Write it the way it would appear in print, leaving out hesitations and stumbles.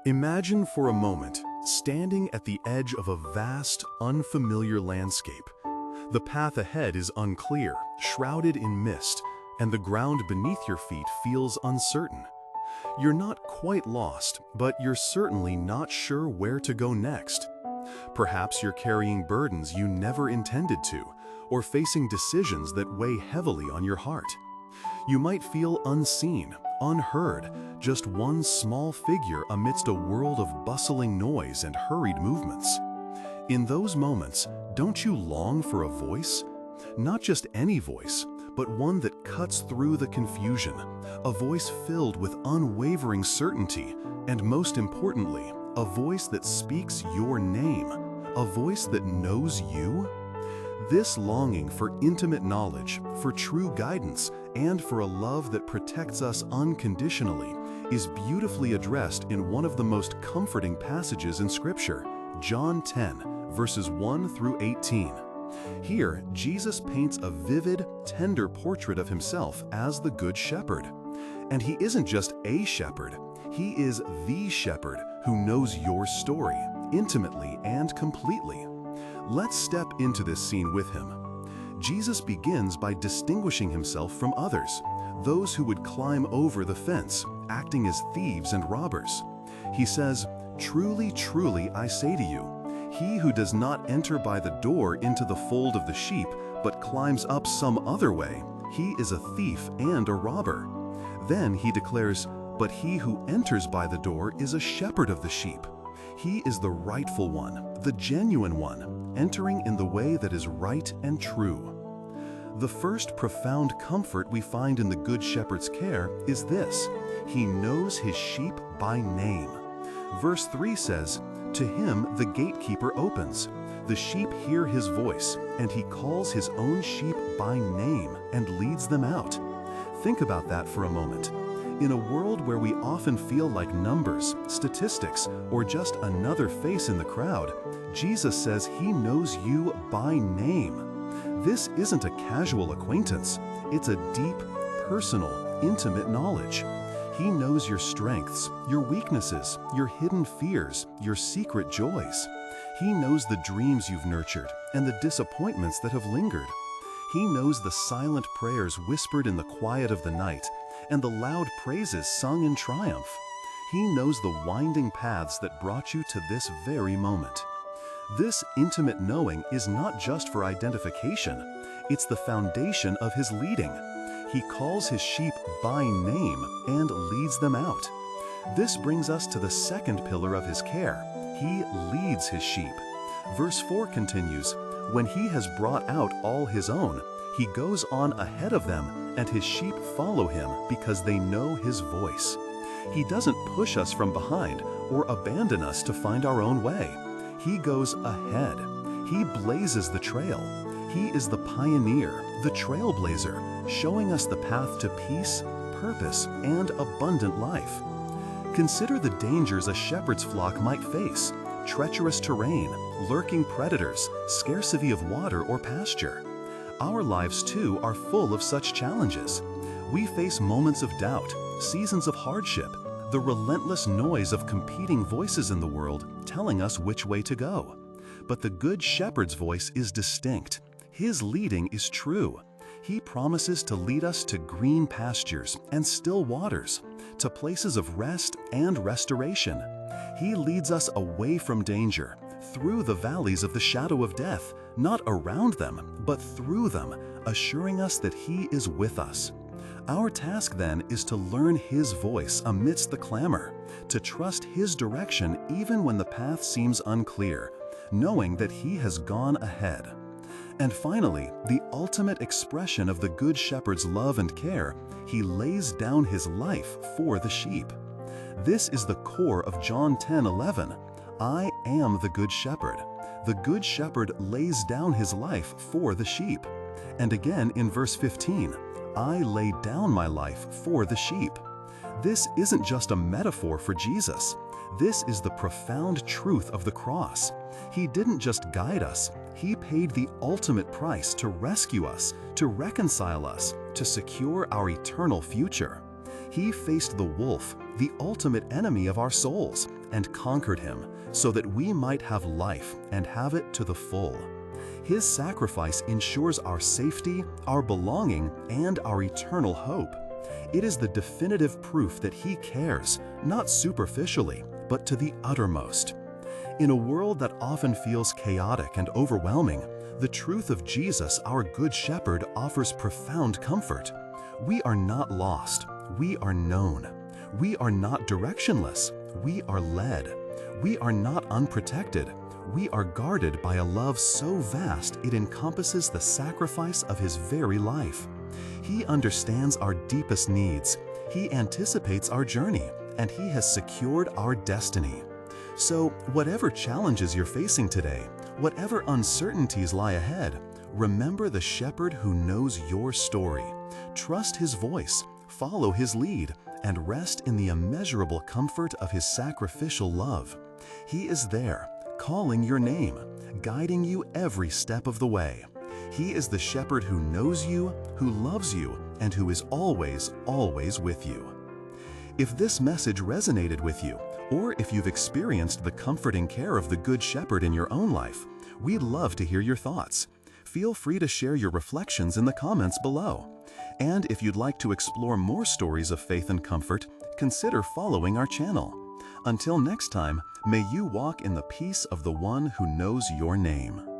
Imagine for a moment standing at the edge of a vast, unfamiliar landscape. The path ahead is unclear, shrouded in mist, and the ground beneath your feet feels uncertain. You're not quite lost, but you're certainly not sure where to go next. Perhaps you're carrying burdens you never intended to, or facing decisions that weigh heavily on your heart. You might feel unseen, unheard, just one small figure amidst a world of bustling noise and hurried movements. In those moments, don't you long for a voice? Not just any voice, but one that cuts through the confusion, a voice filled with unwavering certainty, and most importantly, a voice that speaks your name, a voice that knows you? This longing for intimate knowledge, for true guidance, and for a love that protects us unconditionally is beautifully addressed in one of the most comforting passages in Scripture, John 10, verses 1 through 18. Here, Jesus paints a vivid, tender portrait of himself as the Good Shepherd. And he isn't just a shepherd, he is the shepherd who knows your story, intimately and completely. Let's step into this scene with him. Jesus begins by distinguishing himself from others, those who would climb over the fence, acting as thieves and robbers. He says, "Truly, truly, I say to you, he who does not enter by the door into the fold of the sheep, but climbs up some other way, he is a thief and a robber." Then he declares, "But he who enters by the door is a shepherd of the sheep." He is the rightful one, the genuine one, entering in the way that is right and true. The first profound comfort we find in the Good Shepherd's care is this: he knows his sheep by name. Verse 3 says, "To him the gatekeeper opens. The sheep hear his voice, and he calls his own sheep by name and leads them out." Think about that for a moment. In a world where we often feel like numbers, statistics, or just another face in the crowd, Jesus says he knows you by name. This isn't a casual acquaintance. It's a deep, personal, intimate knowledge. He knows your strengths, your weaknesses, your hidden fears, your secret joys. He knows the dreams you've nurtured and the disappointments that have lingered. He knows the silent prayers whispered in the quiet of the night and the loud praises sung in triumph. He knows the winding paths that brought you to this very moment. This intimate knowing is not just for identification, it's the foundation of his leading. He calls his sheep by name and leads them out. This brings us to the second pillar of his care. He leads his sheep. Verse 4 continues, "When he has brought out all his own, he goes on ahead of them, and his sheep follow him because they know his voice." He doesn't push us from behind or abandon us to find our own way. He goes ahead. He blazes the trail. He is the pioneer, the trailblazer, showing us the path to peace, purpose, and abundant life. Consider the dangers a shepherd's flock might face: treacherous terrain, lurking predators, scarcity of water or pasture. Our lives too are full of such challenges. We face moments of doubt, seasons of hardship, the relentless noise of competing voices in the world telling us which way to go. But the Good Shepherd's voice is distinct. His leading is true. He promises to lead us to green pastures and still waters, to places of rest and restoration. He leads us away from danger, through the valleys of the shadow of death, not around them, but through them, assuring us that he is with us. Our task then is to learn his voice amidst the clamor, to trust his direction even when the path seems unclear, knowing that he has gone ahead. And finally, the ultimate expression of the Good Shepherd's love and care, he lays down his life for the sheep. This is the core of John 10:11. "I am the Good Shepherd. The Good Shepherd lays down his life for the sheep." And again in verse 15, "I lay down my life for the sheep." This isn't just a metaphor for Jesus. This is the profound truth of the cross. He didn't just guide us, he paid the ultimate price to rescue us, to reconcile us, to secure our eternal future. He faced the wolf, the ultimate enemy of our souls, and conquered him so that we might have life and have it to the full. His sacrifice ensures our safety, our belonging, and our eternal hope. It is the definitive proof that he cares, not superficially, but to the uttermost. In a world that often feels chaotic and overwhelming, the truth of Jesus, our Good Shepherd, offers profound comfort. We are not lost, we are known. We are not directionless, we are led. We are not unprotected, we are guarded by a love so vast it encompasses the sacrifice of his very life. He understands our deepest needs, he anticipates our journey, and he has secured our destiny. So, whatever challenges you're facing today, whatever uncertainties lie ahead, remember the shepherd who knows your story. Trust his voice, follow his lead, and rest in the immeasurable comfort of his sacrificial love. He is there, calling your name, guiding you every step of the way. He is the shepherd who knows you, who loves you, and who is always, always with you. If this message resonated with you, or if you've experienced the comforting care of the Good Shepherd in your own life, we'd love to hear your thoughts. Feel free to share your reflections in the comments below. And if you'd like to explore more stories of faith and comfort, consider following our channel. Until next time, may you walk in the peace of the one who knows your name.